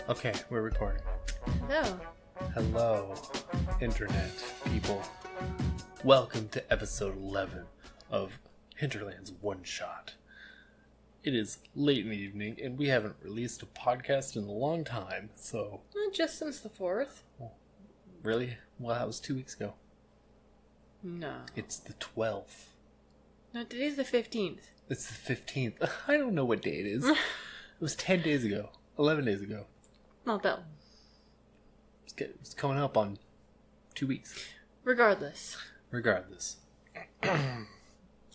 Okay, we're recording. No. Hello, internet people. Welcome to episode 11 of Hinterland's Oneshot. It is late in the evening, and we haven't released a podcast in a long time, so... Just since the 4th. Really? Well, that was 2 weeks ago. No. It's the 12th. No, today's the 15th. It's the 15th. I don't know what day it is. It was 10 days ago. 11 days ago. Not that long. It's coming up on 2 weeks. Regardless.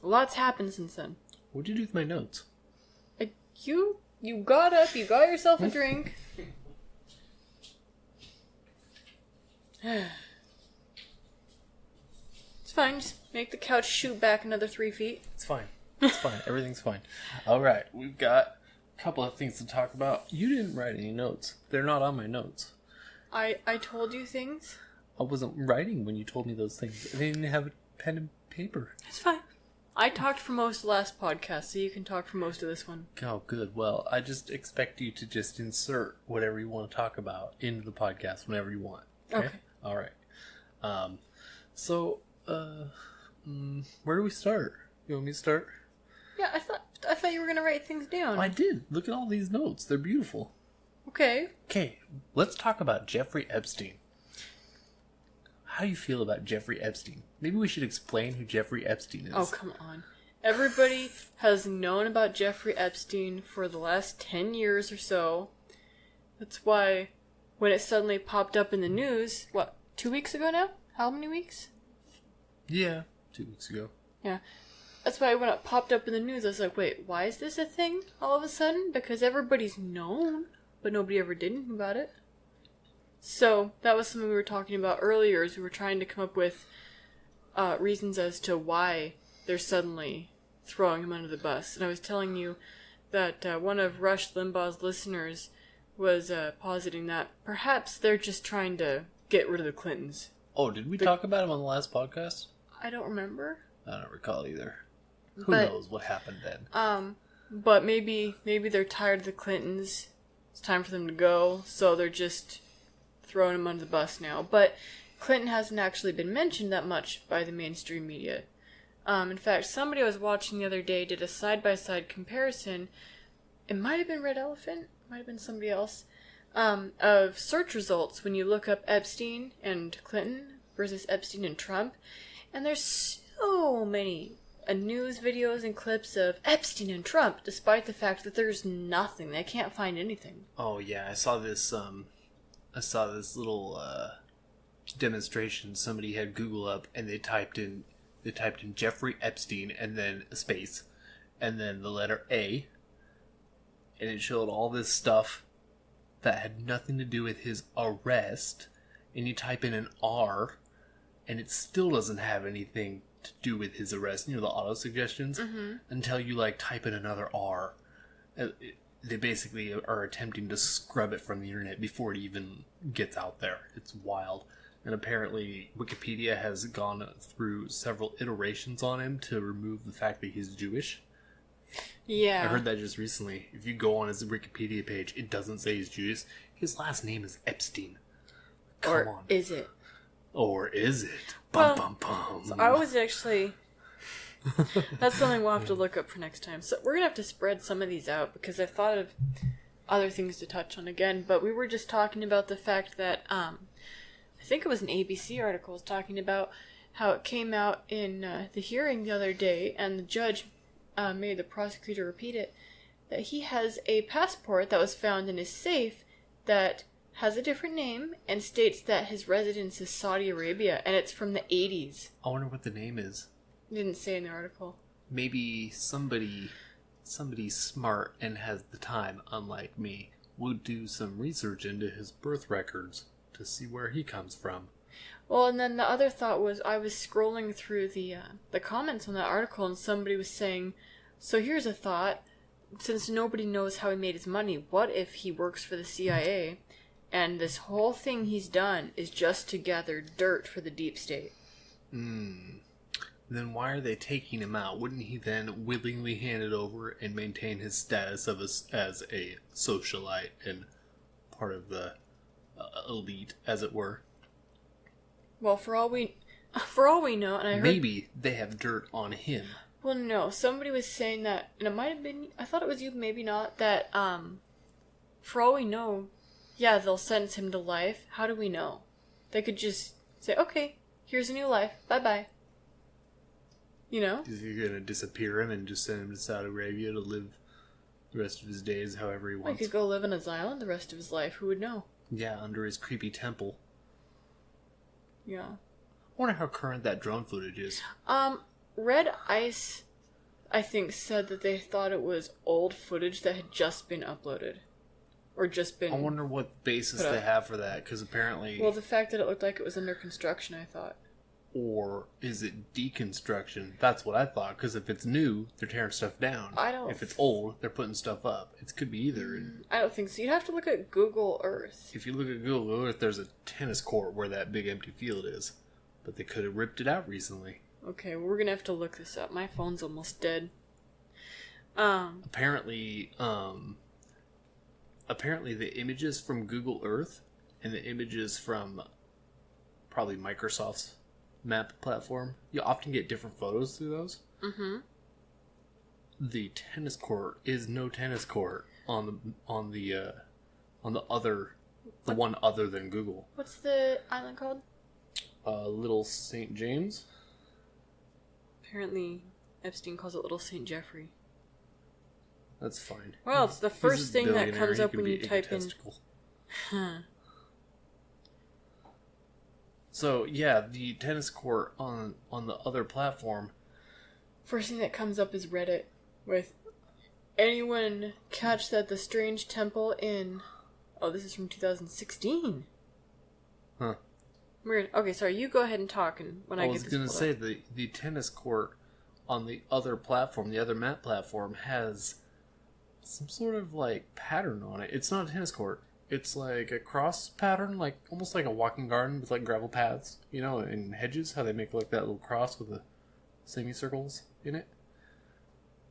Lots happened since then. What'd you do with my notes? You got up, you got yourself a drink. It's fine, just make the couch shoot back another 3 feet. It's fine. Everything's fine. Alright, we've got a couple of things to talk about. You didn't write any notes. They're not on my notes. I told you things. I wasn't writing when you told me those things. I didn't even have a pen and paper. It's fine. I talked for most of the last podcast, so you can talk for most of this one. Oh, good. Well, I just expect you to just insert whatever you want to talk about into the podcast whenever you want. Okay. All right. Where do we start? You want me to start? Yeah, I thought you were gonna write things down. I did. Look at all these notes. They're beautiful. Okay. Okay, let's talk about Jeffrey Epstein. How do you feel about Jeffrey Epstein? Maybe we should explain who Jeffrey Epstein is. Oh, come on. Everybody has known about Jeffrey Epstein for the last 10 years or so. That's why when it suddenly popped up in the news, 2 weeks ago now? How many weeks? Yeah, 2 weeks ago. Yeah. That's why when it popped up in the news, I was like, wait, why is this a thing all of a sudden? Because everybody's known, but nobody ever did anything about it. So, that was something we were talking about earlier, as we were trying to come up with reasons as to why they're suddenly throwing him under the bus. And I was telling you that one of Rush Limbaugh's listeners was positing that perhaps they're just trying to get rid of the Clintons. Oh, did we talk about him on the last podcast? I don't remember. I don't recall either. Who knows what happened then? But maybe they're tired of the Clintons. It's time for them to go, so they're just throwing him under the bus now. But Clinton hasn't actually been mentioned that much by the mainstream media. In fact, somebody I was watching the other day did a side-by-side comparison. It might have been Red Elephant, might have been somebody else, of search results when you look up Epstein and Clinton versus Epstein and Trump. And there's so many news videos and clips of Epstein and Trump, despite the fact that there's nothing. They can't find anything. Oh yeah, I saw this little demonstration. Somebody had Google up and they typed in Jeffrey Epstein and then a space and then the letter A, and it showed all this stuff that had nothing to do with his arrest, and you type in an R and it still doesn't have anything to do with his arrest. You know, the auto suggestions, until you type in another R. They basically are attempting to scrub it from the internet before it even gets out there. It's wild. And apparently Wikipedia has gone through several iterations on him to remove the fact that he's Jewish. Yeah. I heard that just recently. If you go on his Wikipedia page, it doesn't say he's Jewish. His last name is Epstein. Come on. Is it? Or is it? Bum, bum, bum. So I was actually... That's something we'll have to look up for next time. So we're going to have to spread some of these out, because I thought of other things to touch on again. But we were just talking about the fact that, I think it was an ABC article, was talking about how it came out in the hearing the other day, and the judge made the prosecutor repeat it, that he has a passport that was found in his safe that has a different name and states that his residence is Saudi Arabia, and it's from the 80s. I wonder what the name is. It didn't say in the article. Maybe somebody smart and has the time, unlike me, would do some research into his birth records to see where he comes from. Well, and then the other thought was, I was scrolling through the comments on that article, and somebody was saying, so here's a thought, since nobody knows how he made his money, what if he works for the CIA, and this whole thing he's done is just to gather dirt for the deep state? Then why are they taking him out? Wouldn't he then willingly hand it over and maintain his status as a socialite and part of the elite, as it were. Well, for all we know, and I heard... Maybe they have dirt on him. Well, no. Somebody was saying that, and it might have been... I thought it was you, maybe not, that, for all we know, yeah, they'll sentence him to life. How do we know? They could just say, okay, here's a new life. Bye-bye. You know? Is he going to disappear him and just send him to Saudi Arabia to live the rest of his days however he wants? He could go live on his island the rest of his life. Who would know? Yeah, under his creepy temple. Yeah. I wonder how current that drone footage is. Red Ice, I think, said that they thought it was old footage that had just been uploaded. Or just been... I wonder what basis they have for that, because apparently... Well, the fact that it looked like it was under construction, I thought. Or is it deconstruction? That's what I thought, because if it's new, they're tearing stuff down. I don't... If it's old, they're putting stuff up. It could be either. I don't think so. You'd have to look at Google Earth. If you look at Google Earth, there's a tennis court where that big empty field is. But they could have ripped it out recently. Okay, well, we're gonna have to look this up. My phone's almost dead. Apparently the images from Google Earth and the images from probably Microsoft's map platform, you often get different photos through those. Mm-hmm. The tennis court is no tennis court on the one other than Google. What's the island called? Little St. James. Apparently, Epstein calls it Little St. Jeffrey. That's fine. Well, it's the first thing that comes up when you type in... Huh. So, yeah, the tennis court on the other platform... First thing that comes up is Reddit, with... Anyone catch that the strange temple in... Oh, this is from 2016. Huh. Weird. Okay, sorry, you go ahead and talk, and when I get this... I was going to say, the tennis court on the other platform, the other map platform, has some sort of, like, pattern on it. It's not a tennis court. It's like a cross pattern, like almost like a walking garden with, like, gravel paths, you know, and hedges, how they make, like, that little cross with the semicircles in it.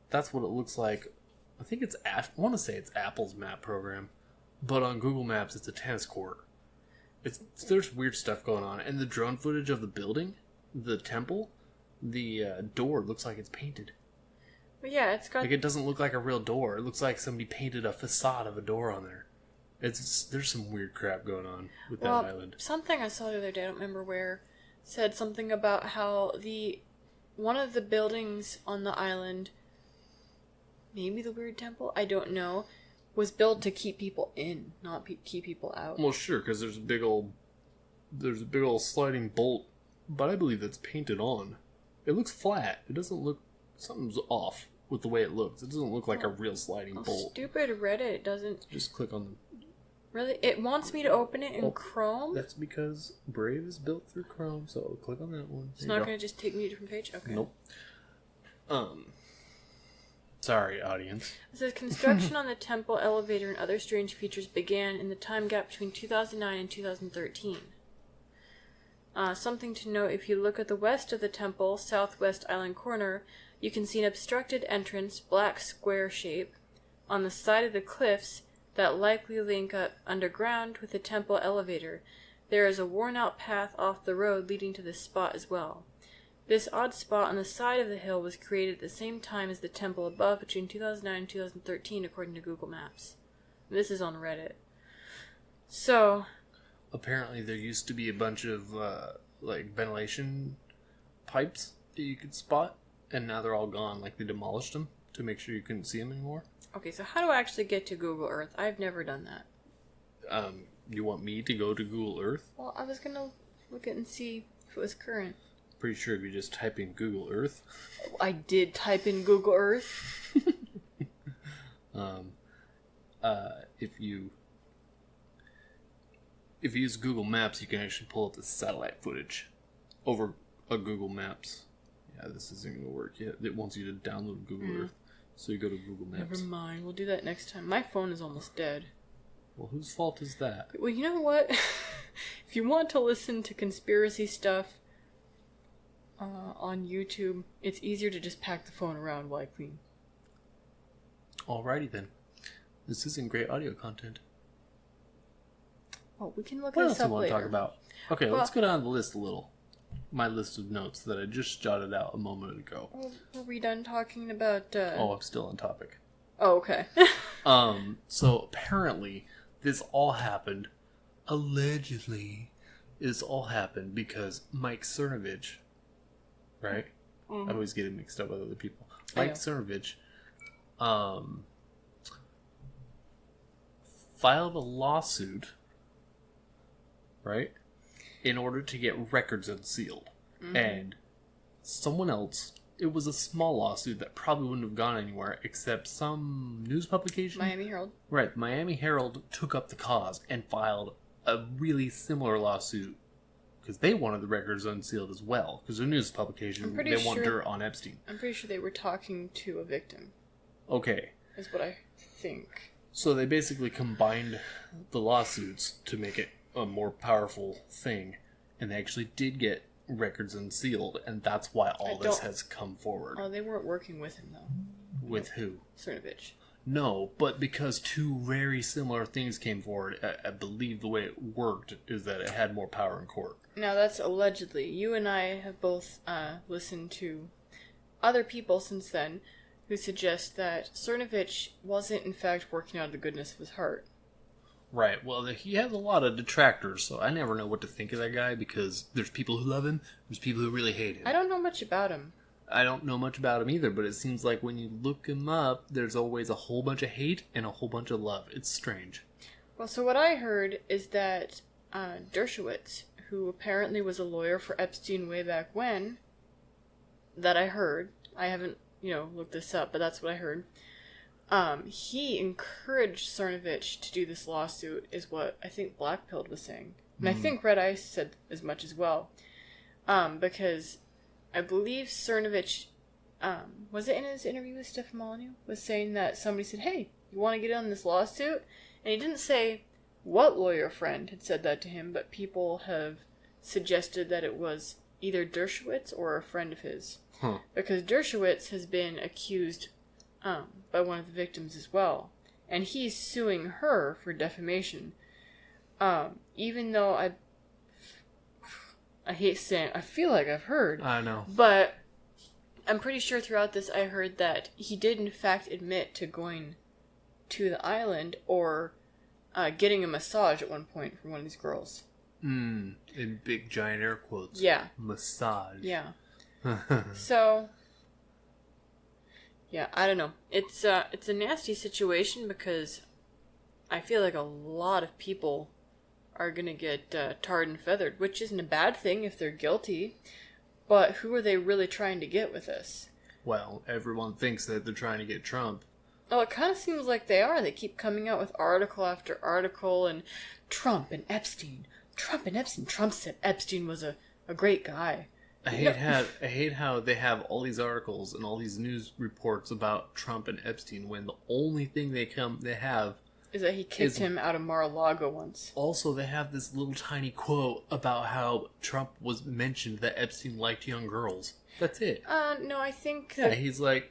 That's what it looks like. I think it's... I want to say it's Apple's map program, but on Google Maps, it's a tennis court. There's weird stuff going on. And the drone footage of the building, the temple, the door looks like it's painted. But yeah, it's got... Like, it doesn't look like a real door. It looks like somebody painted a facade of a door on there. There's some weird crap going on with that island. Something I saw the other day, I don't remember where, said something about how one of the buildings on the island, maybe the weird temple, I don't know, was built to keep people in, not keep people out. Well, sure, because there's a big old sliding bolt, but I believe that's painted on. It looks flat. It doesn't look... Something's off with the way it looks. It doesn't look like a real sliding bolt. Stupid Reddit doesn't... Just click on the... Really? It wants me to open it in Chrome? That's because Brave is built through Chrome, so click on that one. It's not going to just take me to a different page? Okay. Nope. Sorry, audience. It says, construction on the temple, elevator, and other strange features began in the time gap between 2009 and 2013. Something to note, if you look at the west of the temple, southwest island corner, you can see an obstructed entrance, black square shape, on the side of the cliffs that likely link up underground with the temple elevator. There is a worn-out path off the road leading to this spot as well. This odd spot on the side of the hill was created at the same time as the temple above between 2009 and 2013, according to Google Maps. This is on Reddit. So... Apparently there used to be a bunch of, like, ventilation pipes that you could spot, and now they're all gone. Like, they demolished them to make sure you couldn't see them anymore. Okay, so how do I actually get to Google Earth? I've never done that. You want me to go to Google Earth? Well, I was gonna look at and see if it was current. Pretty sure if you just type in Google Earth. I did type in Google Earth. If you use Google Maps, you can actually pull up the satellite footage over a Google Maps. Yeah, this isn't going to work yet. It wants you to download Google Earth. So you go to Google Maps. Never mind. We'll do that next time. My phone is almost dead. Well, whose fault is that? Well, you know what? If you want to listen to conspiracy stuff on YouTube, it's easier to just pack the phone around while I clean. Alrighty then. This isn't great audio content. Oh, we can look What this else do up you want later. to talk about? Okay, Well- let's go down the list a little. My list of notes that I just jotted out a moment ago. Were we done talking about... Oh, I'm still on topic. Oh, okay. So apparently, this all happened, allegedly, this all happened because Mike Cernovich, right? Mm-hmm. I always get it mixed up with other people. I Mike know. Cernovich, filed a lawsuit, right? In order to get records unsealed. Mm-hmm. And someone else, it was a small lawsuit that probably wouldn't have gone anywhere except some news publication. Miami Herald. Right, the Miami Herald took up the cause and filed a really similar lawsuit because they wanted the records unsealed as well because they're a news publication. I'm They pretty want sure- dirt on Epstein. I'm pretty sure they were talking to a victim, Okay, is what I think. so they basically combined the lawsuits to make it a more powerful thing, and they actually did get records unsealed, and that's why all this has come forward. Oh, they weren't working with him, though. With who? Cernovich. No, but because two very similar things came forward, I believe the way it worked is that it had more power in court. Now, that's allegedly. You and I have both listened to other people since then who suggest that Cernovich wasn't, in fact, working out of the goodness of his heart. Right, well, he has a lot of detractors, so I never know what to think of that guy because there's people who love him, there's people who really hate him. I don't know much about him. I don't know much about him either, but it seems like when you look him up, there's always a whole bunch of hate and a whole bunch of love. It's strange. Well, so what I heard is that Dershowitz, who apparently was a lawyer for Epstein way back when, that I heard, I haven't, looked this up, but that's what I heard, he encouraged Cernovich to do this lawsuit, is what I think Blackpilled was saying. And I think Red Ice said as much as well. Because I believe Cernovich, was it in his interview with Stefan Molyneux, was saying that somebody said, hey, you want to get on this lawsuit? And he didn't say what lawyer friend had said that to him, but people have suggested that it was either Dershowitz or a friend of his. Huh. Because Dershowitz has been accused by one of the victims as well. And he's suing her for defamation. Even though I hate saying, I feel like I've heard. I know. But I'm pretty sure throughout this I heard that he did in fact admit to going to the island or getting a massage at one point from one of these girls. In big giant air quotes. Yeah. Massage. Yeah. So, yeah, I don't know. It's a nasty situation because I feel like a lot of people are gonna get tarred and feathered, which isn't a bad thing if they're guilty. But who are they really trying to get with this? Well, everyone thinks that they're trying to get Trump. Oh, it kind of seems like they are. They keep coming out with article after article, and Trump and Epstein. Trump and Epstein. Trump said Epstein was a great guy. I hate how they have all these articles and all these news reports about Trump and Epstein when the only thing they have Is that he kicked him out of Mar-a-Lago once. Also, they have this little tiny quote about how Trump was mentioned that Epstein liked young girls. That's it. No, I think... Yeah, he's like,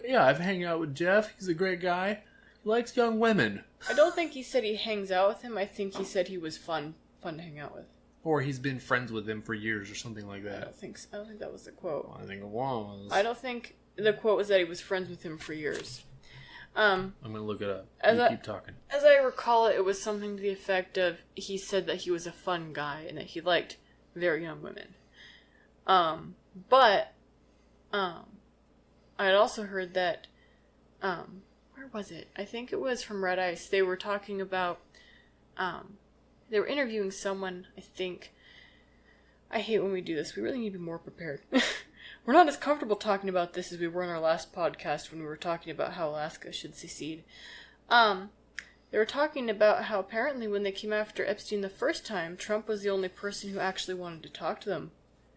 yeah, I've hung out with Jeff. He's a great guy. He likes young women. I don't think he said he hangs out with him. I think he said he was fun to hang out with. Or he's been friends with him for years or something like I that. don't think so. I don't think that was the quote. I think it was. I don't think the quote was that he was friends with him for years. I'm going to look it up. Keep talking. As I recall it was something to the effect of he said that he was a fun guy and that he liked very young women. But I had also heard that where was it? I think it was from Red Ice. They were talking about they were interviewing someone, I think. I hate when we do this. We really need to be more prepared. We're not as comfortable talking about this as we were in our last podcast when we were talking about how Alaska should secede. They were talking about how apparently when they came after Epstein the first time, Trump was the only person who actually wanted to talk to them.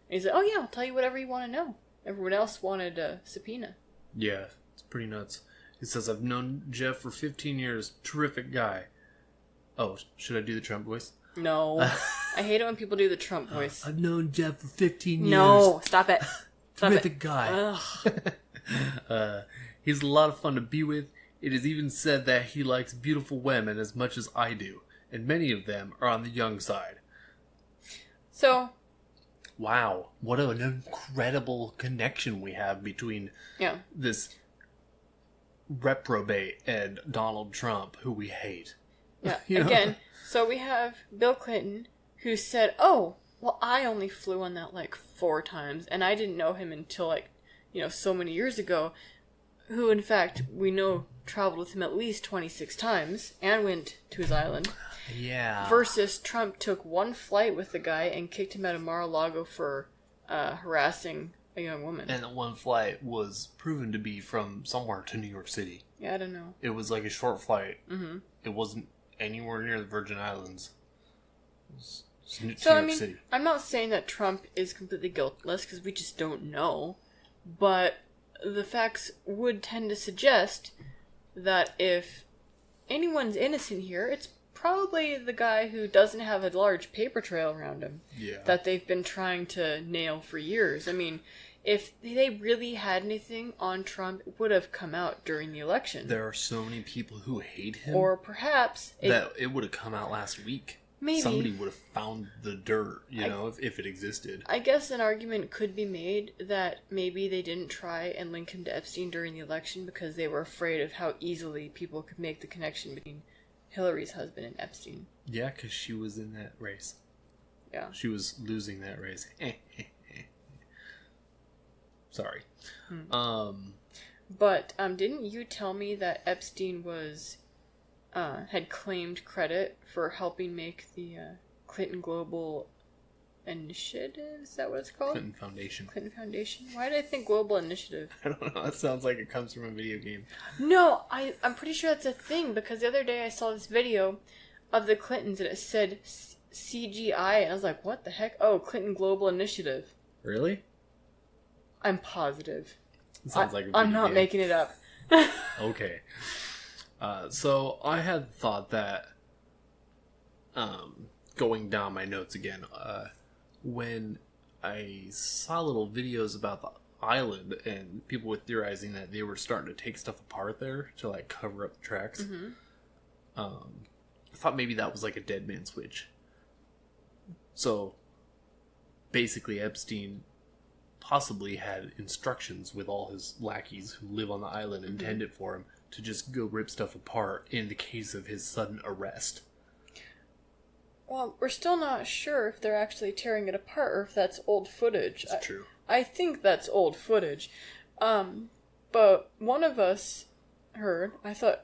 And he said, oh yeah, I'll tell you whatever you want to know. Everyone else wanted a subpoena. Yeah, it's pretty nuts. He says, I've known Jeff for 15 years. Terrific guy. Oh, should I do the Trump voice? No. I hate it when people do the Trump voice. I've known Jeff for 15 years. No, stop it. Stop Terrific it. guy. He's a lot of fun to be with. It is even said that he likes beautiful women as much as I do. and many of them are on the young side. So, wow, what an incredible connection we have between this reprobate and Donald Trump, who we hate. Yeah, again, so we have Bill Clinton, who said, oh, well, I only flew on that like 4 times, and I didn't know him until like, so many years ago, who in fact we know traveled with him at least 26 times and went to his island. Yeah. Versus Trump took 1 flight with the guy and kicked him out of Mar-a-Lago for harassing a young woman. And that 1 flight was proven to be from somewhere to New York City. Yeah, I don't know. It was like a short flight. Mm-hmm. It wasn't anywhere near the Virgin Islands. It was New York City. I'm not saying that Trump is completely guiltless, because we just don't know. But the facts would tend to suggest that if anyone's innocent here, it's probably the guy who doesn't have a large paper trail around him. Yeah. That they've been trying to nail for years. I mean, if they really had anything on Trump, it would have come out during the election. There are so many people who hate him. Or perhaps that it would have come out last week. Maybe. Somebody would have found the dirt, if it existed. I guess an argument could be made that maybe they didn't try and link him to Epstein during the election because they were afraid of how easily people could make the connection between Hillary's husband and Epstein. Yeah, because she was in that race. Yeah. She was losing that race. Sorry. But didn't you tell me that Epstein was had claimed credit for helping make the Clinton Global Initiative? Is that what it's called? Clinton Foundation. Clinton Foundation? Why did I think Global Initiative? I don't know. That sounds like it comes from a video game. No, I'm pretty sure that's a thing, because the other day I saw this video of the Clintons and it said CGI, and I was like, what the heck? Oh, Clinton Global Initiative. Really? I'm positive. It sounds like a video I'm not game. making it up. Okay. So I had thought that, going down my notes again, when I saw little videos about the island and people were theorizing that they were starting to take stuff apart there to like cover up the tracks, I thought maybe that was like a dead man switch. So basically Epstein possibly had instructions with all his lackeys who live on the island intended for him to just go rip stuff apart in the case of his sudden arrest. Well, we're still not sure if they're actually tearing it apart or if that's old footage. It's true. I think that's old footage. But one of us heard, I thought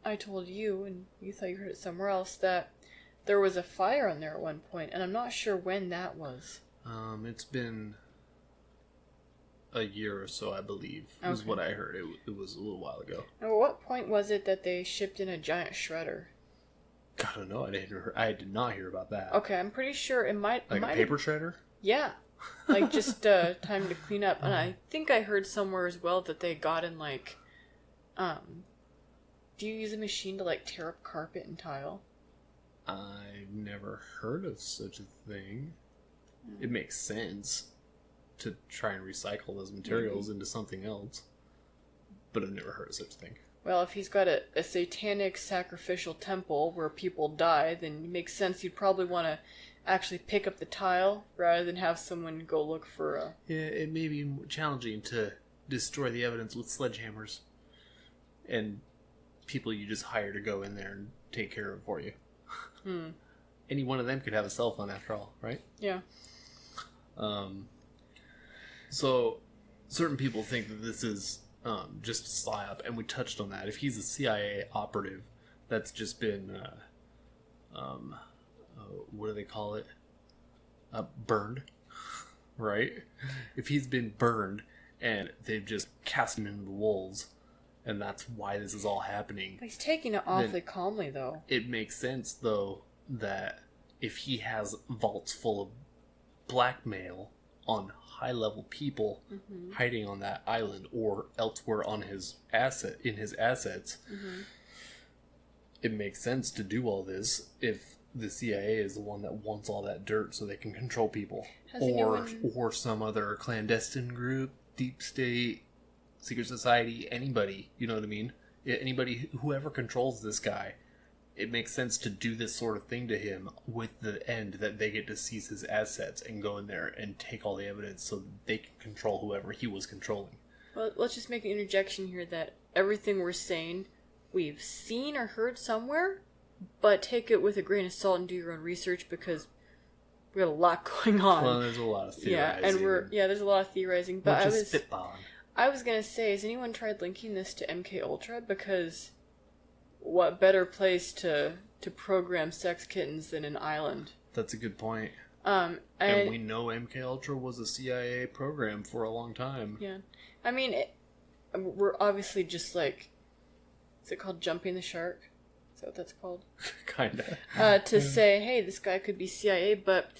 I told you, and you thought you heard it somewhere else, that there was a fire on there at one point, and I'm not sure when that was. It's been a year or so, I believe, is what I heard. It was a little while ago. Now, at what point was it that they shipped in a giant shredder? I don't know. I did not hear about that. Okay, I'm pretty sure it might... Like a paper shredder? Yeah. Like, just time to clean up. And I think I heard somewhere as well that they got in, like... do you use a machine to, like, tear up carpet and tile? I've never heard of such a thing. It makes sense to try and recycle those materials into something else. But I've never heard of such a thing. Well, if he's got a satanic sacrificial temple where people die, then it makes sense you'd probably want to actually pick up the tile rather than have someone go look for a... Yeah, it may be challenging to destroy the evidence with sledgehammers. And people you just hire to go in there and take care of it for you. Any one of them could have a cell phone after all, right? Yeah. So, certain people think that this is just a psyop, and we touched on that. If he's a CIA operative that's just been, what do they call it? Burned, right? If he's been burned, and they've just cast him into the wolves, and that's why this is all happening. But he's taking it awfully calmly, though. It makes sense, though, that if he has vaults full of blackmail on high-level people hiding on that island or elsewhere on his assets, it makes sense to do all this if the CIA is the one that wants all that dirt so they can control people. Or some other clandestine group, deep state, secret society, anybody, you know what I mean? Anybody, whoever controls this guy, it makes sense to do this sort of thing to him with the end that they get to seize his assets and go in there and take all the evidence so that they can control whoever he was controlling. Well, let's just make an interjection here that everything we're saying we've seen or heard somewhere, but take it with a grain of salt and do your own research because we got a lot going on. Well, there's a lot of theorizing. There's a lot of theorizing. But spitballing. I was gonna say, has anyone tried linking this to MK Ultra? Because what better place to program sex kittens than an island? That's a good point. And we know MK Ultra was a CIA program for a long time. Yeah, I mean, we're obviously just like, is it called jumping the shark? Is that what that's called? Kinda. To say, hey, this guy could be CIA, but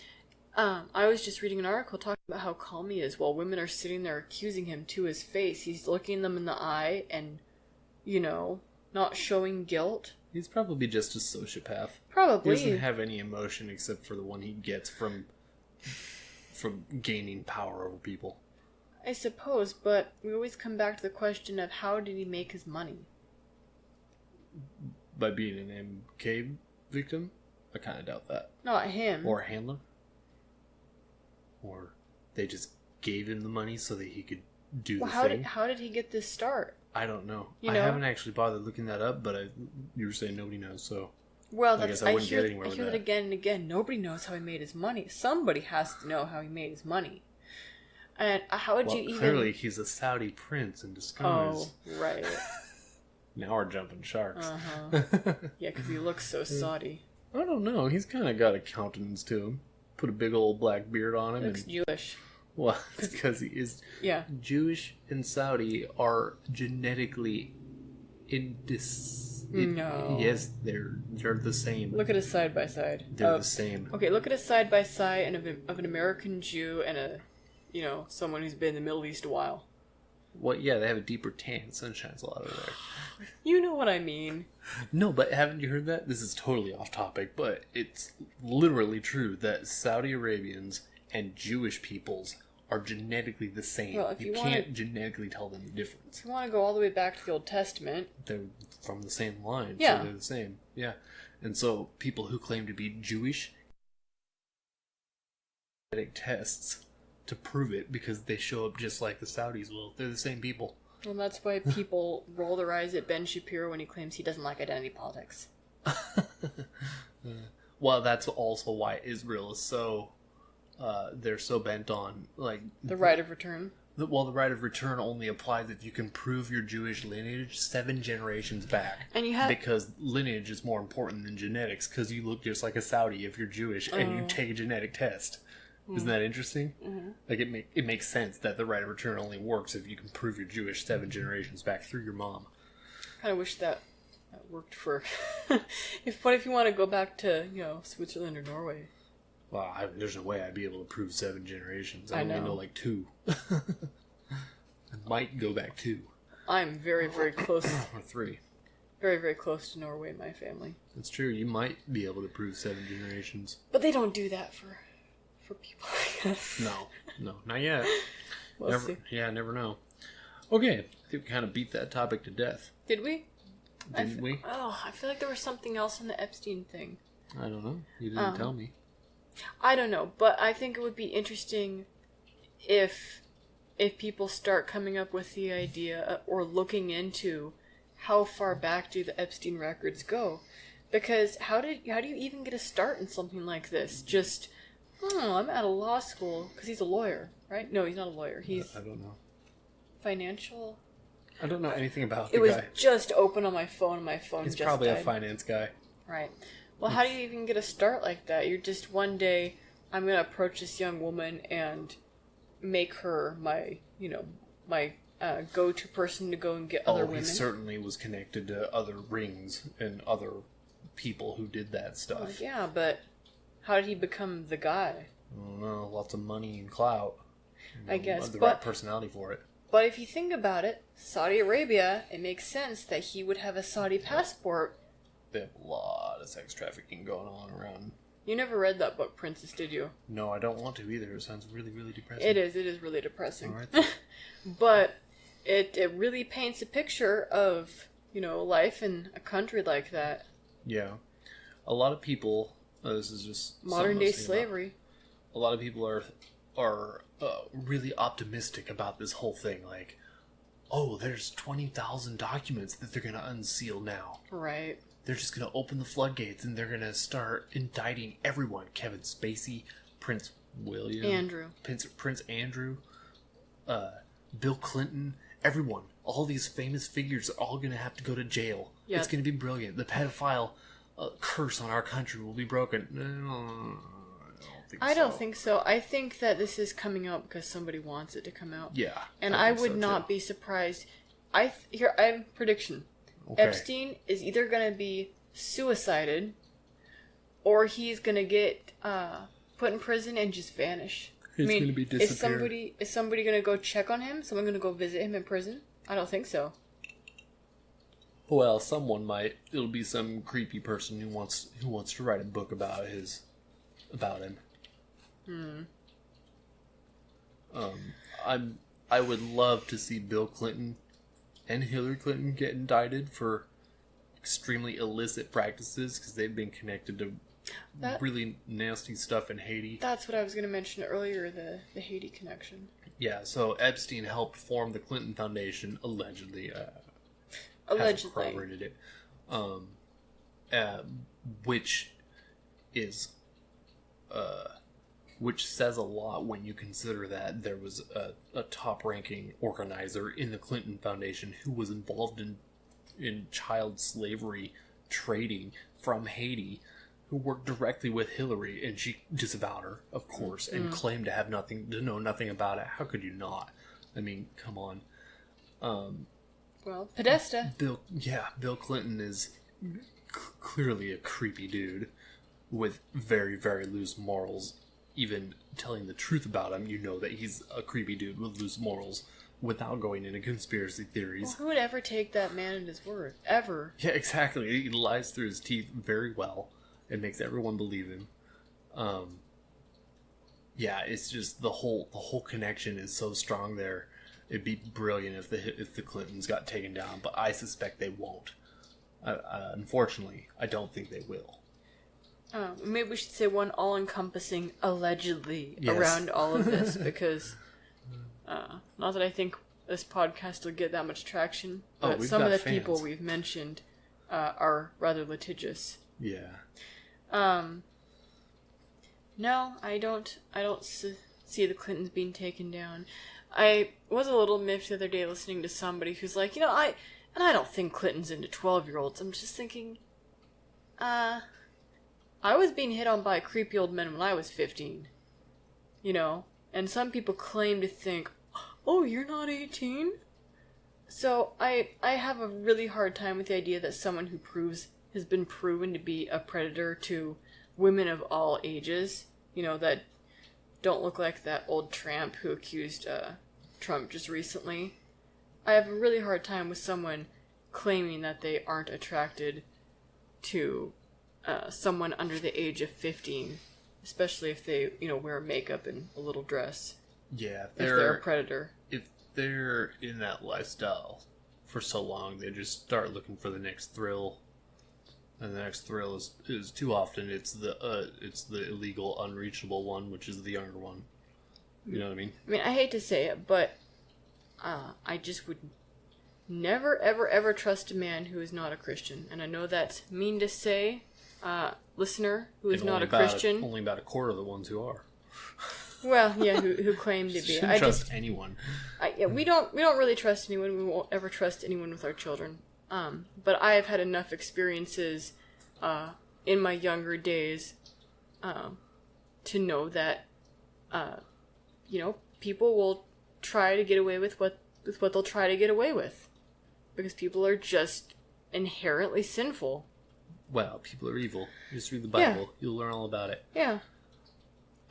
I was just reading an article talking about how calm he is while women are sitting there accusing him to his face. He's looking them in the eye and, not showing guilt. He's probably just a sociopath. Probably. He doesn't have any emotion except for the one he gets from gaining power over people. I suppose, but we always come back to the question of how did he make his money? By being an MK victim? I kind of doubt that. Not him. Or a handler? Or they just gave him the money so that he could do the thing? How did he get this start? I don't know. I haven't actually bothered looking that up, but you were saying nobody knows, so... Well, I guess I wouldn't get anywhere with that. I hear that again and again. Nobody knows how he made his money. Somebody has to know how he made his money. And how would you even... clearly he's a Saudi prince in disguise. Oh, right. Now we're jumping sharks. Uh-huh. Yeah, because he looks so Saudi. I don't know. He's kind of got a countenance to him. Put a big old black beard on him. He looks Jewish. Well, it's because he is... Yeah. Jewish and Saudi are genetically No. Yes, they're the same. Look at a side by side. They're the same. Okay, look at a side by side of an American Jew and someone who's been in the Middle East a while. Well, yeah, they have a deeper tan. Sun shines a lot over there. You know what I mean. No, but haven't you heard that? This is totally off topic, but it's literally true that Saudi Arabians and Jewish peoples are genetically the same. Well, you can't genetically tell them the difference. If you want to go all the way back to the Old Testament... They're from the same line, yeah. So they're the same. Yeah. And so people who claim to be Jewish genetic tests to prove it because they show up just like the Saudis will. They're the same people. And that's why people roll their eyes at Ben Shapiro when he claims he doesn't like identity politics. Well, that's also why Israel is so... they're so bent on, like... The right of return? The right of return only applies if you can prove your Jewish lineage 7 generations back. And you have... Because lineage is more important than genetics, because you look just like a Saudi if you're Jewish, and you take a genetic test. Isn't that interesting? Mm-hmm. Like, it makes sense that the right of return only works if you can prove you're Jewish 7 generations back through your mom. I kind of wish that worked for... What if you want to go back to, Switzerland or Norway? Well, there's no way I'd be able to prove 7 generations. I only know like 2. I might go back 2. I'm very, very close. Or 3. Very, very close to Norway, my family. It's true. You might be able to prove 7 generations. But they don't do that for people, I guess. No, not yet. We'll see. Yeah, never know. Okay, I think we kind of beat that topic to death. Did we? Didn't we? Oh, I feel like there was something else in the Epstein thing. I don't know. You didn't tell me. I don't know, but I think it would be interesting if people start coming up with the idea or looking into how far back do the Epstein records go? Because how do you even get a start in something like this? Just, I'm out of law school because he's a lawyer, right? No, he's not a lawyer. He's I don't know. Financial. I don't know anything about the guy. It was guy. Just open on my phone, and my phone He's just probably died. a finance guy. Right. Well, how do you even get a start like that? You're just one day, I'm going to approach this young woman and make her my go-to person to go and get other women. He certainly was connected to other rings and other people who did that stuff. Well, yeah, but how did he become the guy? I don't know. Lots of money and clout. I guess. The right personality for it. But if you think about it, Saudi Arabia, it makes sense that he would have a Saudi passport. They have a lot of sex trafficking going on around. You never read that book, Princess, did you? No, I don't want to either. It sounds really, really depressing. It is really depressing. All right. But it really paints a picture of, life in a country like that. Yeah. a lot of people. This is just modern day slavery. A lot of people are really optimistic about this whole thing. Like, oh, there's 20,000 documents that they're gonna unseal now. Right. They're just gonna open the floodgates and they're gonna start indicting everyone. Kevin Spacey, Prince William, Prince Andrew, Bill Clinton, everyone. All these famous figures are all gonna have to go to jail. Yep. It's gonna be brilliant. The pedophile curse on our country will be broken. I don't think so. I think that this is coming out because somebody wants it to come out. Yeah. And I would not be surprised. I have prediction. Okay. Epstein is either going to be suicided or he's going to get put in prison and just vanish. He's going to be disappeared. Is somebody going to go check on him? Someone going to go visit him in prison? I don't think so. Well, someone might. It'll be some creepy person who wants to write a book about him. I would love to see Bill Clinton and Hillary Clinton get indicted for extremely illicit practices because they've been connected to really nasty stuff in Haiti. That's what I was going to mention earlier, the Haiti connection. Yeah, so Epstein helped form the Clinton Foundation, allegedly. Allegedly. Corroborated it. Which is... which says a lot when you consider that there was a top-ranking organizer in the Clinton Foundation who was involved in child slavery trading from Haiti, who worked directly with Hillary, and she disavowed her, of course, and claimed to know nothing about it. How could you not? I mean, come on. Well, Podesta. Bill Clinton is clearly a creepy dude with very, very loose morals. Even telling the truth about him, you know that he's a creepy dude with loose morals without going into conspiracy theories. Well, who would ever take that man at his word? Ever. Yeah, exactly. He lies through his teeth very well. It makes everyone believe him. Yeah, it's just the whole connection is so strong there. It'd be brilliant if the Clintons got taken down, but I suspect they won't. Unfortunately, I don't think they will. Maybe we should say one all-encompassing allegedly around all of this, because not that I think this podcast will get that much traction, but some of the fans. People we've mentioned are rather litigious. Yeah. No, I don't see the Clintons being taken down. I was a little miffed the other day listening to somebody who's like, I don't think Clinton's into 12-year-olds. I'm just thinking, I was being hit on by creepy old men when I was 15. And some people claim to think, oh, you're not 18? So I have a really hard time with the idea that someone who has been proven to be a predator to women of all ages, that don't look like that old tramp who accused Trump just recently. I have a really hard time with someone claiming that they aren't attracted to someone under the age of 15, especially if they, wear makeup and a little dress. Yeah, if they're a predator. If they're in that lifestyle for so long, they just start looking for the next thrill. And the next thrill is too often it's the illegal, unreachable one, which is the younger one. You know what I mean? I mean, I hate to say it, but I just would never, ever, ever trust a man who is not a Christian. And I know that's mean to say, listener who is not a Christian. Only about a quarter of the ones who are. Well, yeah, who claim to be. Shouldn't trust anyone. We don't really trust anyone. We won't ever trust anyone with our children. But I have had enough experiences in my younger days to know that people will try to get away with what they'll try to get away with, because people are just inherently sinful. Well, people are evil. Just read the Bible. Yeah. You'll learn all about it. Yeah.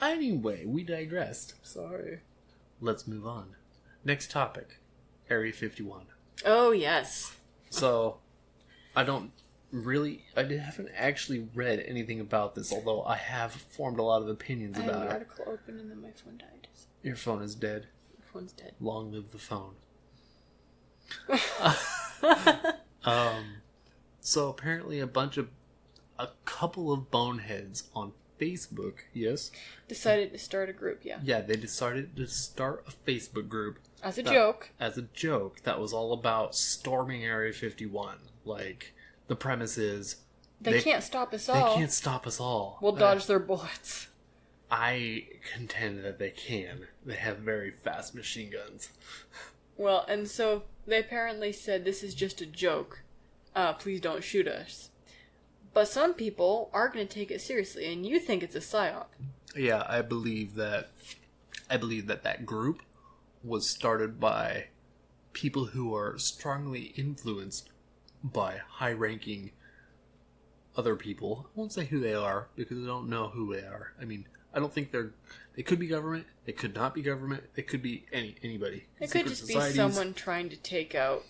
Anyway, we digressed. Sorry. Let's move on. Next topic. Area 51. Oh, yes. So, I haven't actually read anything about this, although I have formed a lot of opinions about it. I have an article open and then my phone died. Your phone is dead. Your phone's dead. Long live the phone. So apparently a couple of boneheads on Facebook, yes, decided to start a group, yeah. Yeah, they decided to start a Facebook group. As a joke. As a joke that was all about storming Area 51. Like, the premise is... They can't stop us all. They can't stop us all. We'll dodge their bullets. I contend that they can. They have very fast machine guns. Well, and so they apparently said this is just a joke. Please don't shoot us. But some people are going to take it seriously, and you think it's a psyop. Yeah, I believe that that group was started by people who are strongly influenced by high-ranking other people. I won't say who they are, because I don't know who they are. I mean, I don't think they could be government, they could not be government, they could be anybody. It could just be someone trying to take out,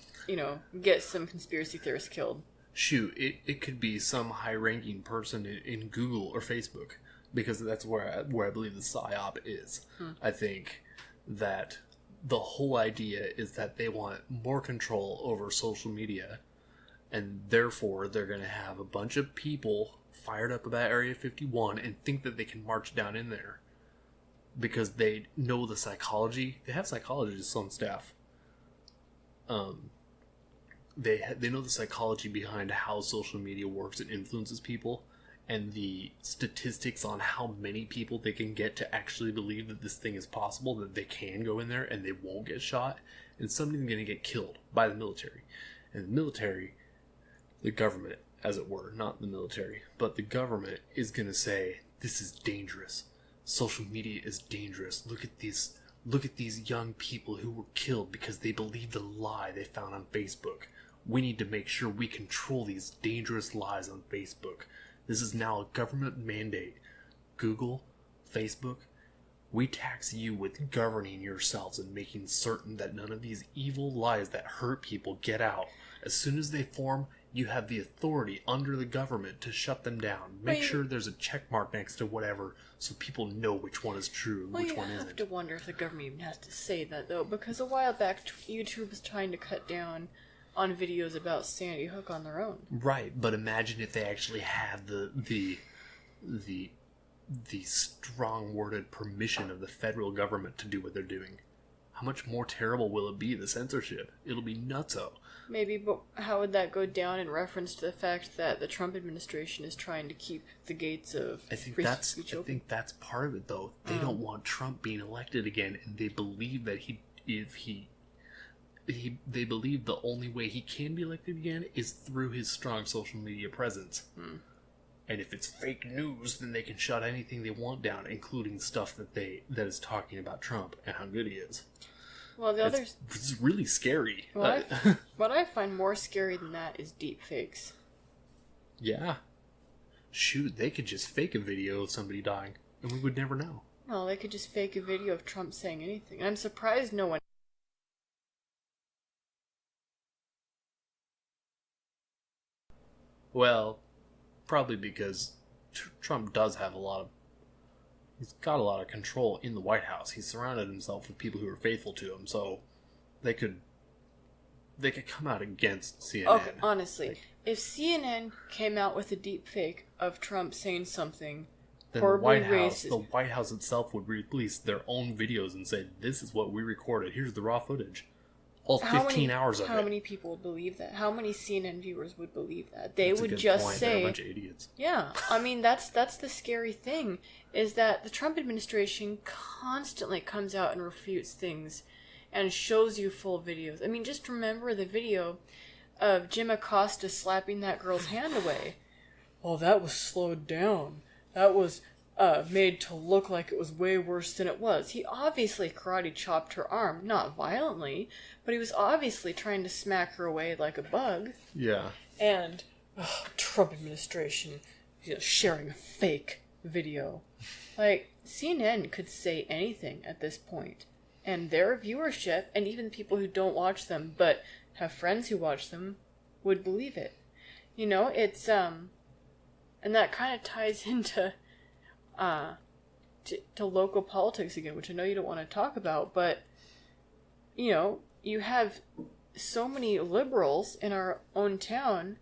get some conspiracy theorists killed. Shoot, it could be some high-ranking person in Google or Facebook, because that's where I believe the psyop is. I think that the whole idea is that they want more control over social media, and therefore they're going to have a bunch of people fired up about Area 51 and think that they can march down in there because they know the psychology. They have psychologists on staff. They know the psychology behind how social media works and influences people, and the statistics on how many people they can get to actually believe that this thing is possible, that they can go in there and they won't get shot, and somebody's going to get killed by the military. And the military, the government, as it were, not the military, but the government is going to say, this is dangerous. Social media is dangerous. Look at these young people who were killed because they believed the lie they found on Facebook. We need to make sure we control these dangerous lies on Facebook. This is now a government mandate. Google, Facebook, we tax you with governing yourselves and making certain that none of these evil lies that hurt people get out. As soon as they form, you have the authority under the government to shut them down. Make sure there's a check mark next to whatever so people know which one is true and which one isn't. I have to wonder if the government even has to say that, though, because a while back, YouTube was trying to cut down on videos about Sandy Hook on their own. Right, but imagine if they actually had the strong-worded permission of the federal government to do what they're doing. How much more terrible will it be, the censorship? It'll be nutso. Maybe, but how would that go down in reference to the fact that the Trump administration is trying to keep the gates of free speech open? I think that's part of it, though. They don't want Trump being elected again, and they believe that they believe the only way he can be elected again is through his strong social media presence. And if it's fake news, then they can shut anything they want down, including stuff that is talking about Trump and how good he is. Well, it's really scary. What I find more scary than that is deep fakes. Yeah. Shoot, they could just fake a video of somebody dying, and we would never know. No, they could just fake a video of Trump saying anything. And I'm surprised no one... Well, probably because Trump does have he's got a lot of control in the White House. He's surrounded himself with people who are faithful to him, so they could come out against CNN. Okay, honestly, if CNN came out with a deep fake of Trump saying something then horribly racist... the White House itself would release their own videos and say, this is what we recorded. Here's the raw footage. All 15 hours of it. How many people would believe that? How many CNN viewers would believe that? They That's would a good just point. say... They're a bunch of idiots. Yeah, I mean, that's the scary thing, is that the Trump administration constantly comes out and refutes things and shows you full videos. I mean, just remember the video of Jim Acosta slapping that girl's hand away. Oh, that was slowed down. That was made to look like it was way worse than it was. He obviously karate chopped her arm, not violently, but he was obviously trying to smack her away like a bug. Yeah. And Trump administration sharing a fake video. Like, CNN could say anything at this point, and their viewership, and even people who don't watch them but have friends who watch them, would believe it. You know, it's and that kind of ties into to local politics again, which I know you don't want to talk about, but you know, you have so many liberals in our own town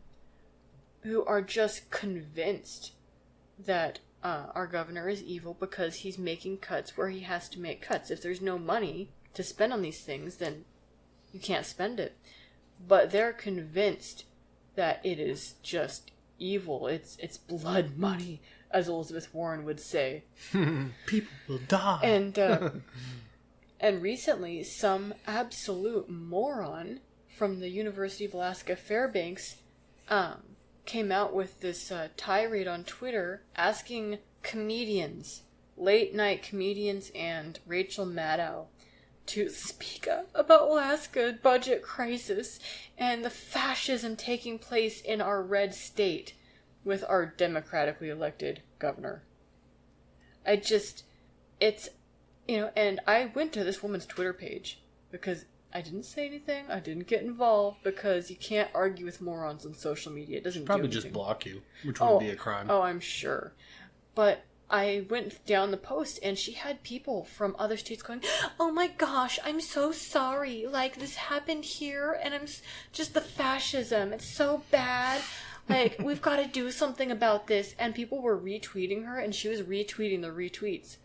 who are just convinced that our governor is evil because he's making cuts where he has to make cuts. If there's no money to spend on these things, then you can't spend it. But they're convinced that it is just evil. It's blood money, as Elizabeth Warren would say. People will die. And recently, some absolute moron from the University of Alaska Fairbanks came out with this tirade on Twitter asking comedians, late-night comedians and Rachel Maddow, to speak up about Alaska budget crisis and the fascism taking place in our red state with our democratically elected governor. And I went to this woman's Twitter page because I didn't say anything, I didn't get involved, because you can't argue with morons on social media. It doesn't probably do anything. just block you, which would be a crime. Oh, I'm sure. But I went down the post, and she had people from other states going, "Oh my gosh, I'm so sorry. Like, this happened here, and I'm just the fascism. It's so bad. Like, we've got to do something about this." And people were retweeting her, and she was retweeting the retweets.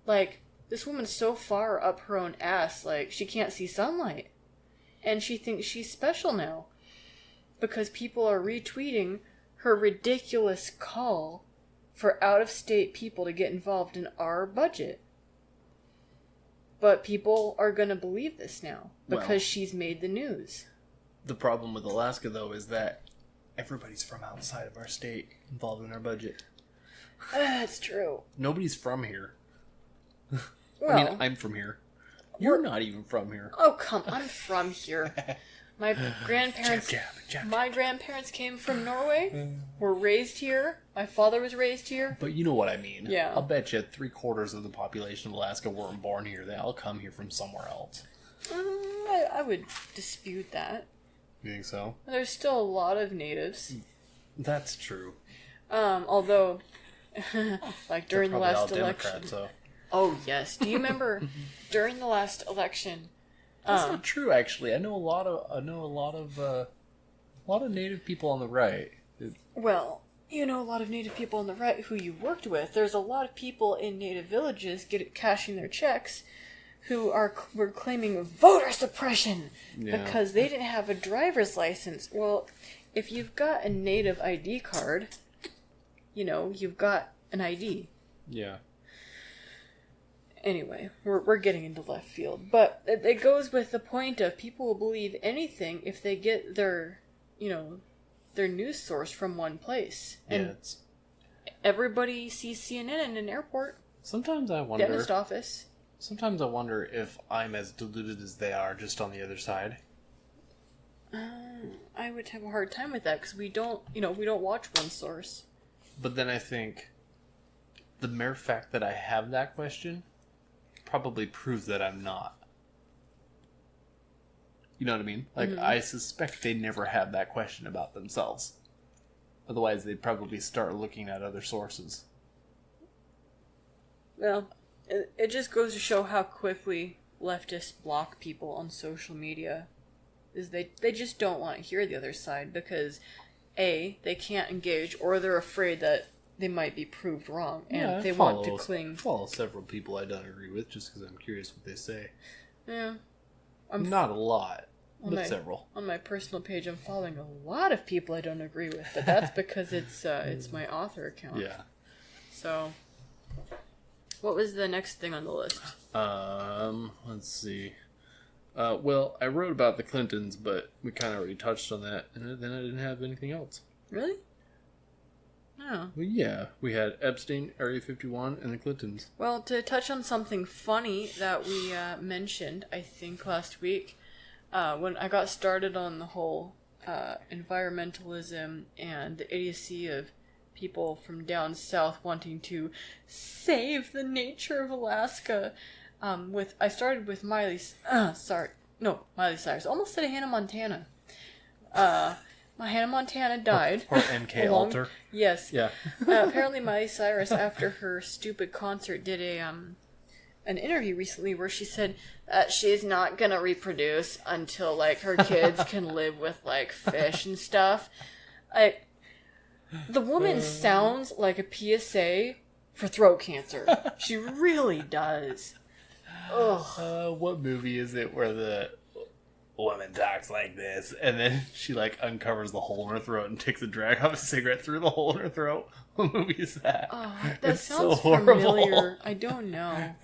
Like, this woman's so far up her own ass, like, she can't see sunlight. And she thinks she's special now. Because people are retweeting her ridiculous call for out-of-state people to get involved in our budget. But people are going to believe this now, because she's made the news. The problem with Alaska, though, is that everybody's from outside of our state involved in our budget. That's true. Nobody's from here. Well, I mean, I'm from here. You're not even from here. Oh, I'm from here. My grandparents... Jab. My grandparents came from Norway, were raised here. My father was raised here. But you know what I mean. Yeah. I'll bet you 3/4 of the population of Alaska weren't born here. They all come here from somewhere else. I would dispute that. You think so? There's still a lot of natives. That's true. Although, like during the last all election... Democrats, so. Oh, yes. Do you remember during the last election... That's not true, actually. I know a lot of native people on the right. Well, you know a lot of native people on the right who you worked with. There's a lot of people in native villages cashing their checks who were claiming voter suppression because they didn't have a driver's license. Well, if you've got a native ID card, you've got an ID. Yeah. Anyway, we're getting into left field, but it goes with the point of people will believe anything if they get their news source from one place. And everybody sees CNN in an airport. Sometimes I wonder. Dentist office. Sometimes I wonder if I'm as deluded as they are, just on the other side. I would have a hard time with that because we don't watch one source. But then I think the mere fact that I have that question probably proves that I'm not. You know what I mean? Like, I suspect they never have that question about themselves. Otherwise, they'd probably start looking at other sources. Well, it just goes to show how quickly leftists block people on social media. Is they just don't want to hear the other side because, A, they can't engage, or they're afraid that they might be proved wrong, and they want to cling. I follow several people I don't agree with just because I'm curious what they say. Yeah. Not a lot, but several. On my personal page, I'm following a lot of people I don't agree with, but that's because it's my author account. Yeah. So, what was the next thing on the list? Let's see. Well, I wrote about the Clintons, but we kind of already touched on that, and then I didn't have anything else. Really? Oh. Well, yeah, we had Epstein, Area 51, and the Clintons. Well, to touch on something funny that we mentioned, I think, last week, when I got started on the whole environmentalism and the idiocy of people from down south wanting to save the nature of Alaska, I started with Miley Cyrus. Almost said Hannah Montana. My Hannah Montana died. Or MK Ultra. Yes. Yeah. Apparently Miley Cyrus, after her stupid concert, did an interview recently where she said that she's not gonna reproduce until, like, her kids can live with, like, fish and stuff. The woman sounds like a PSA for throat cancer. She really does. Ugh. What movie is it where the woman talks like this, and then she like uncovers the hole in her throat and takes a drag off a cigarette through the hole in her throat? What movie is that? Oh, that It's sounds so horrible. familiar. I don't know,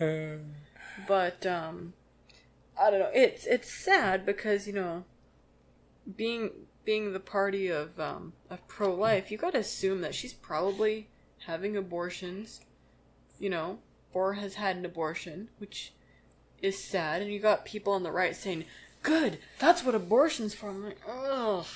but I don't know. It's sad because being the party of pro-life, you got to assume that she's probably having abortions, or has had an abortion, which is sad. And you got people on the right saying, "Good, that's what abortion's for." I'm like, ugh.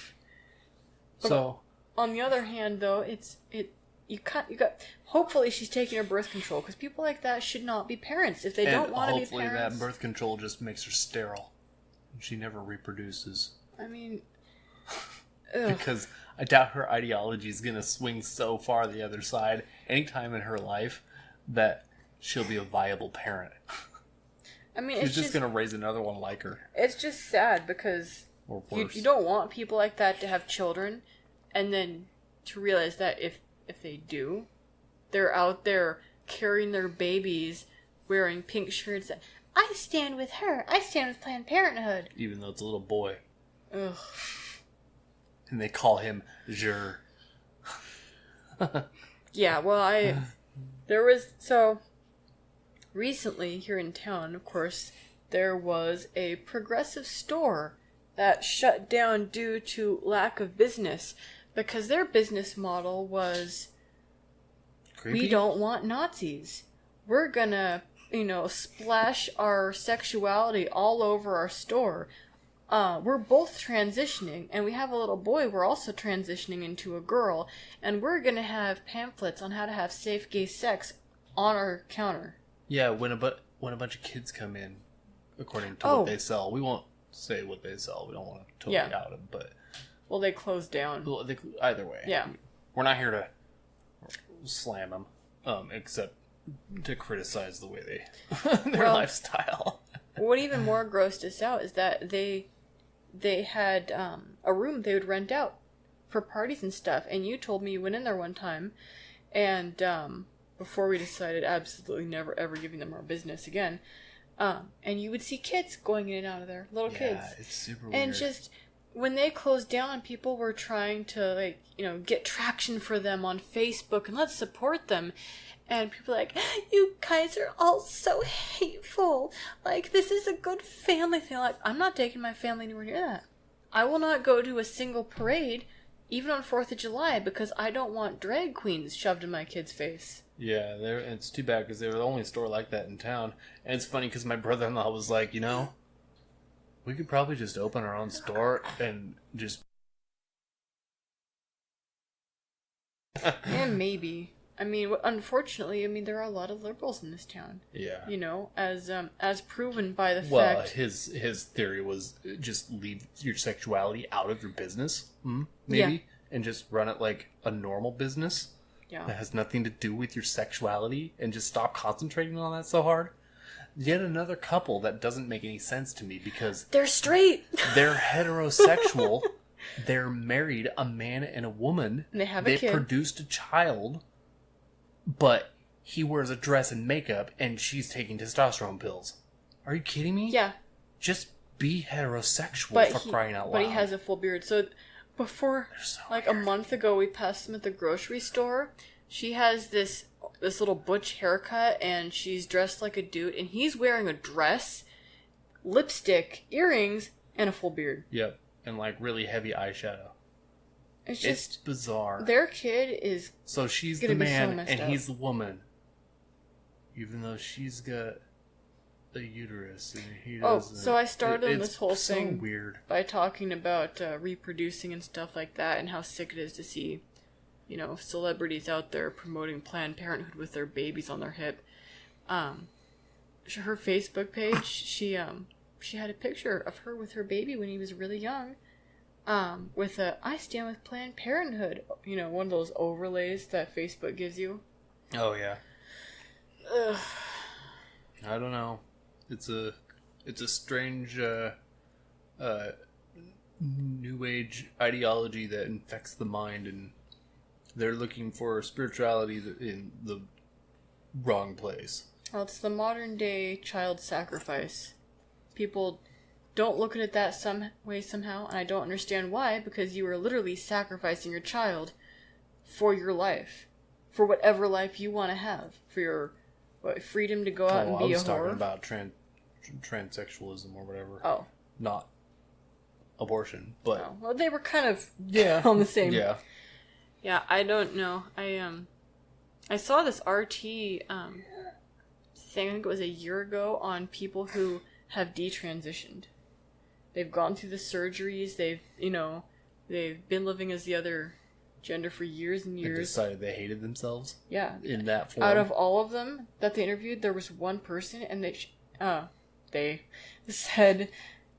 So On the other hand, though, you got. Hopefully, she's taking her birth control because people like that should not be parents if they don't want to be hopefully parents. that birth control just makes her sterile, and she never reproduces. I mean, Because I doubt her ideology is going to swing so far the other side anytime in her life that she'll be a viable parent. I mean, She's just going to raise another one like her. It's just sad because Or worse. you don't want people like that to have children, and then to realize that if they do, they're out there carrying their babies, wearing pink shirts. I stand with her. I stand with Planned Parenthood. Even though it's a little boy. Ugh. And they call him Jur. Yeah, well, recently here in town, of course, there was a progressive store that shut down due to lack of business because their business model was, Creepy? we don't want Nazis. We're gonna, splash our sexuality all over our store. We're both transitioning, and we have a little boy. We're also transitioning into a girl, and we're gonna have pamphlets on how to have safe gay sex on our counter. Yeah, when a bunch of kids come in, according to what they sell, we won't say what they sell. We don't want to totally out them, but well, they closed down. Well, either way, Yeah, we're not here to slam them, except to criticize the way their lifestyle. What even more grossed us out is that they had a room they would rent out for parties and stuff, and you told me you went in there one time, and before we decided absolutely never ever giving them our business again, and you would see kids going in and out of there, little kids. Yeah, it's super weird. And just when they closed down, people were trying to get traction for them on Facebook and let's support them. And people are like, you guys are all so hateful. Like, this is a good family thing. Like, I'm not taking my family anywhere near that. I will not go to a single parade, even on 4th of July, because I don't want drag queens shoved in my kid's face. Yeah, it's too bad because they were the only store like that in town. And it's funny because my brother-in-law was like, we could probably just open our own store and just... Yeah, maybe. I mean, unfortunately, there are a lot of liberals in this town. Yeah. As proven by the fact... Well, his theory was just leave your sexuality out of your business, maybe, Yeah. and just run it like a normal business Yeah. that has nothing to do with your sexuality, and just stop concentrating on that so hard. Yet another couple that doesn't make any sense to me because... They're straight! They're heterosexual. They're married, a man and a woman. And they have a kid. They produced a child. But he wears a dress and makeup, and she's taking testosterone pills. Are you kidding me? Yeah. Just be heterosexual crying out loud. But he has a full beard. So before, a month ago, we passed him at the grocery store. She has this little butch haircut, and she's dressed like a dude, and he's wearing a dress, lipstick, earrings, and a full beard. Yep. And really heavy eyeshadow. It's just it's bizarre. Their kid is so she's the man and he's the woman. Even though she's got a uterus and he doesn't. So I started on this whole so thing weird. by talking about reproducing and stuff like that and how sick it is to see, celebrities out there promoting Planned Parenthood with their babies on their hip. Her Facebook page, she had a picture of her with her baby when he was really young. With I stand with Planned Parenthood, one of those overlays that Facebook gives you. Oh yeah. Ugh. I don't know. It's a strange new age ideology that infects the mind, and They're looking for spirituality in the wrong place. Well, it's the modern day child sacrifice. People don't look at it that some way somehow, and I don't understand why, because you are literally sacrificing your child for your life. For whatever life you want to have. For your freedom to go out and be a whore. I was talking about transsexualism or whatever. Oh. Not abortion, but... Oh. Well, they were kind of on the same... Yeah. Yeah, I don't know. I saw this RT thing, I think it was a year ago, on people who have detransitioned. They've gone through the surgeries, they've been living as the other gender for years and years. They decided they hated themselves? Yeah. In that form? Out of all of them that they interviewed, there was one person, and they said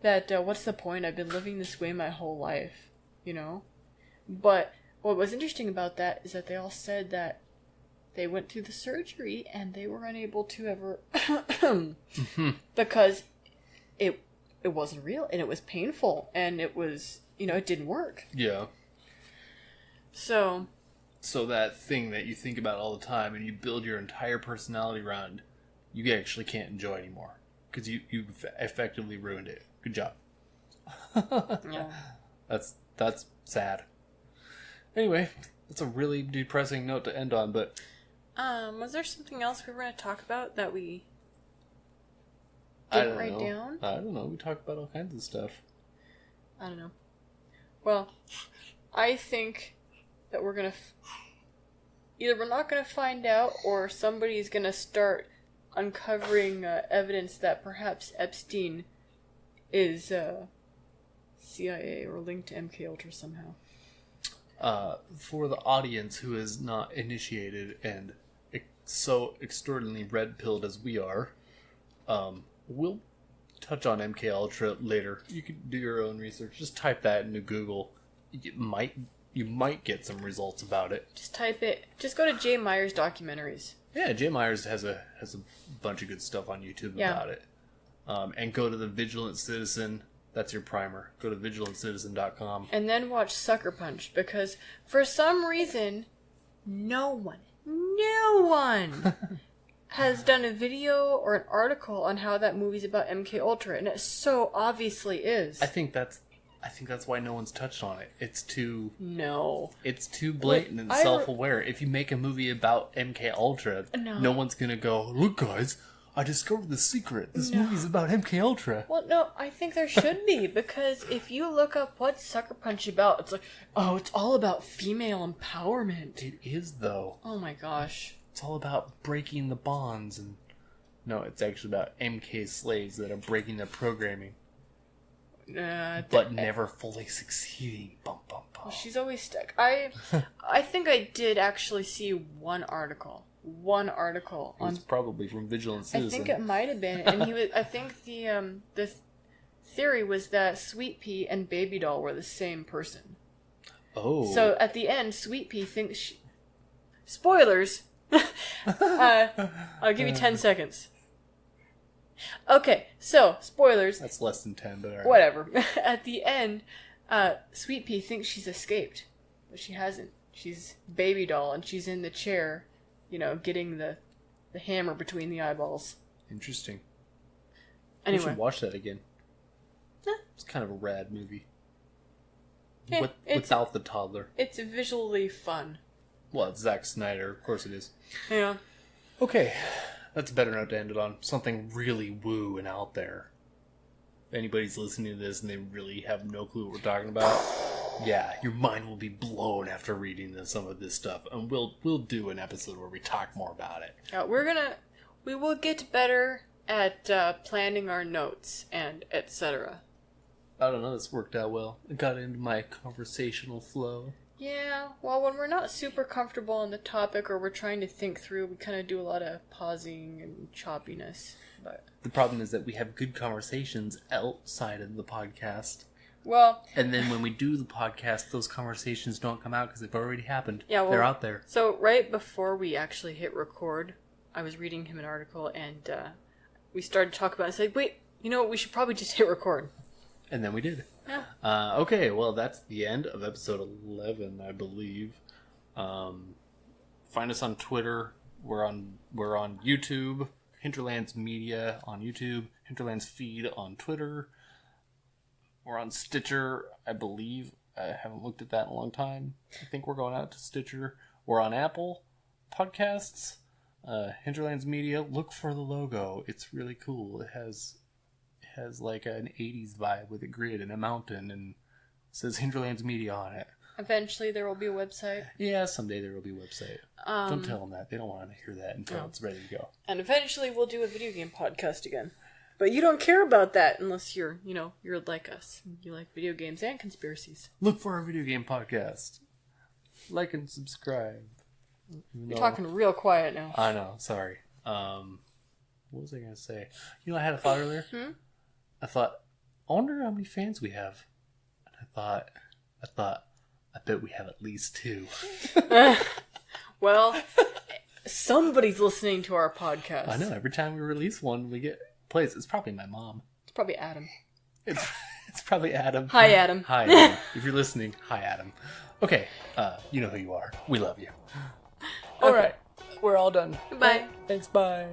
that, what's the point? I've been living this way my whole life, But what was interesting about that is that they all said that they went through the surgery and they were unable to ever... because it wasn't real, and it was painful, and it was, it didn't work. Yeah. So that thing that you think about all the time and you build your entire personality around, you actually can't enjoy anymore. Because you've effectively ruined it. Good job. Yeah. That's sad. Anyway, that's a really depressing note to end on, but... was there something else we were going to talk about that we didn't write down? I don't know. We talked about all kinds of stuff. I don't know. Well, I think that we're going to... either we're not going to find out, or somebody's going to start uncovering evidence that perhaps Epstein is CIA or linked to MKUltra somehow. For the audience who is not initiated and so extraordinarily red-pilled as we are, we'll touch on MKUltra later. You can do your own research. Just type that into Google. You might get some results about it. Just type it. Just go to Jay Myers documentaries. Yeah, Jay Myers has a bunch of good stuff on YouTube about it. And go to the Vigilant Citizen. That's your primer. Go to vigilantcitizen.com. And then watch Sucker Punch, because for some reason, no one has done a video or an article on how that movie's about MKUltra, and it so obviously is. I think that's why no one's touched on it. It's too blatant and self-aware. If you make a movie about MKUltra, no one's gonna go, "Look, guys, I discovered the secret. This movie's about MKUltra." Well, no, I think there should be, because if you look up what's Sucker Punch about, it's like, oh, it's all about female empowerment. It is, though. Oh my gosh. It's all about breaking the bonds, and no, it's actually about MK slaves that are breaking their programming. But never fully succeeding. Bum, bum, bum. Well, she's always stuck. I think I did actually see one article on... It's probably from Vigilant Citizen. I think it might have been, and he was. I think the theory was that Sweet Pea and Baby Doll were the same person. Oh. So at the end, Sweet Pea thinks spoilers. I'll give you 10 seconds. Okay, so spoilers. That's less than 10, but alright. Whatever. At the end, Sweet Pea thinks she's escaped, but she hasn't. She's Baby Doll, and she's in the chair, getting the hammer between the eyeballs. Interesting. Anyway. We should watch that again. It's kind of a rad movie. Yeah, without the toddler. It's visually fun. Well, it's Zack Snyder. Of course it is. Yeah. Okay. That's a better note to end it on. Something really woo and out there. If anybody's listening to this and they really have no clue what we're talking about, yeah, your mind will be blown after reading some of this stuff. And we'll do an episode where we talk more about it. Yeah, we will get better at planning our notes and etc. I don't know, this worked out well. It got into my conversational flow. Yeah, well, when we're not super comfortable on the topic or we're trying to think through, we kind of do a lot of pausing and choppiness. But the problem is that we have good conversations outside of the podcast. Well... And then when we do the podcast, those conversations don't come out because they've already happened. Yeah, well, they're out there. So right before we actually hit record, I was reading him an article and we started to talk about it. I said, wait, you know what, we should probably just hit record. And then we did. Yeah. Okay, well, that's the end of episode 11, I believe. Find us on Twitter. We're on YouTube. Hinterlands Media on YouTube. Hinterlands Feed on Twitter. We're on Stitcher, I believe. I haven't looked at that in a long time. I think we're going out to Stitcher. We're on Apple Podcasts. Hinterlands Media. Look for the logo. It's really cool. It has like an 80s vibe with a grid and a mountain, and it says Hinterlands Media on it. Eventually there will be a website. Yeah, someday there will be a website. Don't tell them that. They don't want to hear that until it's ready to go. And eventually we'll do a video game podcast again. But you don't care about that unless you're like us. You like video games and conspiracies. Look for our video game podcast. Like and subscribe. You're talking real quiet now. I know, sorry. What was I going to say? I had a thought earlier. I thought, I wonder how many fans we have. And I thought, I bet we have at least 2. Well, somebody's listening to our podcast. I know, every time we release one, we get plays. It's probably my mom. It's probably Adam. It's probably Adam. Hi, Adam. Hi, Adam. If you're listening, hi, Adam. Okay, you know who you are. We love you. All right, we're all done. Goodbye. Thanks, bye.